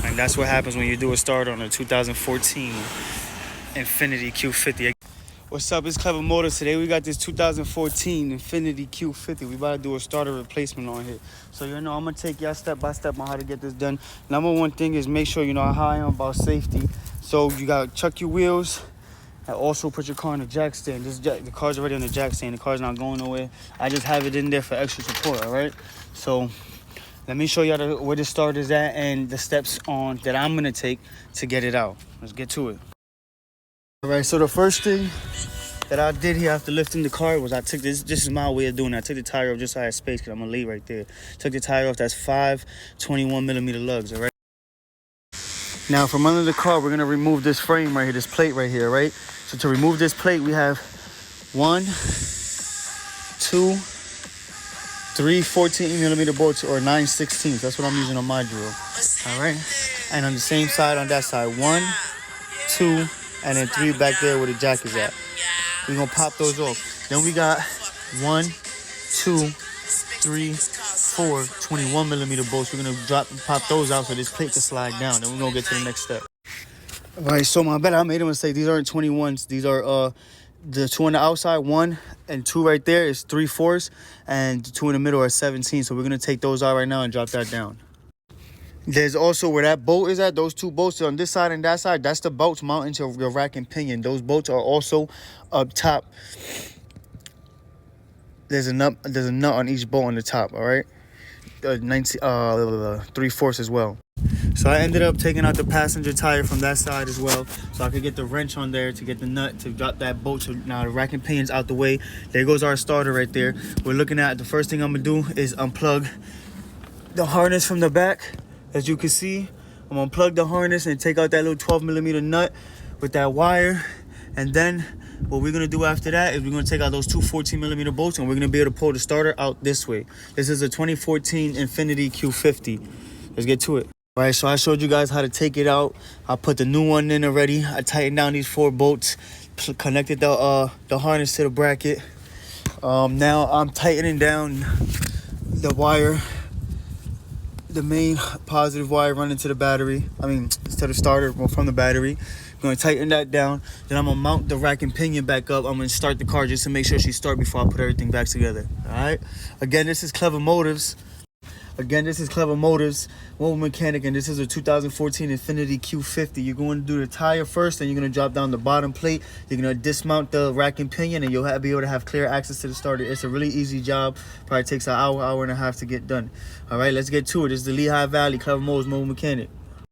And that's what happens when you do a start on a 2014 Infiniti Q50. What's up, it's Clever Motors. Today we got this 2014 Infiniti Q50. We about to do a starter replacement on here. So I'm gonna take y'all step by step on how to get this done. Number one thing is make sure you know how I am about safety. So you gotta chuck your wheels and also put your car in the jack stand. The car's already on the jack stand. The car's not going nowhere. I just have it in there for extra support, all right? So let me show y'all where the start is at and the steps on that I'm gonna take to get it out. Let's get to it. All right, so the first thing that I did here after lifting the car was I took this is my way of doing it. I took the tire off just so I had space because I'm gonna lay right there. Took the tire off. That's 5 21mm lugs, all right? Now from under the car, we're gonna remove this frame right here, this plate right here, right? So to remove this plate, we have 1, 2, 3 14mm bolts or 9/16. That's what I'm using on my drill, all right? And on the same side, on that side, 1, 2, and then 3 back there where the jack is at. We're gonna pop those off. Then we got 1, 2, 3, 4 21mm bolts. We're gonna pop those out so this plate can slide down. Then we're gonna get to the next step. All right, so my bad, I made a mistake. These aren't 21s. These are the 2 on the outside, 1 and 2 right there is 3/4, and the 2 in the middle are 17. So we're gonna take those out right now and drop that down. There's also where that bolt is at, those 2 bolts on this side and that side, that's the bolts mounting to your rack and pinion. Those bolts are also up top. There's a nut on each bolt on the top, all right? 3/4 as well. So I ended up taking out the passenger tire from that side as well, so I could get the wrench on there to get the nut to drop that bolt. So now the rack and pinion's out the way. There goes our starter right there. We're looking at the first thing I'm gonna do is unplug the harness from the back. As you can see, I'm gonna plug the harness and take out that little 12mm nut with that wire. And then what we're gonna do after that is we're gonna take out those 2 14mm bolts and we're gonna be able to pull the starter out this way. This is a 2014 Infiniti Q50. Let's get to it. All right, so I showed you guys how to take it out. I put the new one in already. I tightened down these 4 bolts, connected the harness to the bracket. Now I'm tightening down the wire, the main positive wire running to the battery. To the starter from the battery. I'm gonna tighten that down. Then I'm gonna mount the rack and pinion back up. I'm gonna start the car just to make sure she starts before I put everything back together. All right. Again, this is Clever Motors. Mobile mechanic, and this is a 2014 Infiniti Q50. You're going to do the tire first, and you're going to drop down the bottom plate. You're going to dismount the rack and pinion, and you'll be able to have clear access to the starter. It's a really easy job. Probably takes an hour and a half to get done. All right, let's get to it. This is the Lehigh Valley Clever Motors Mobile Mechanic.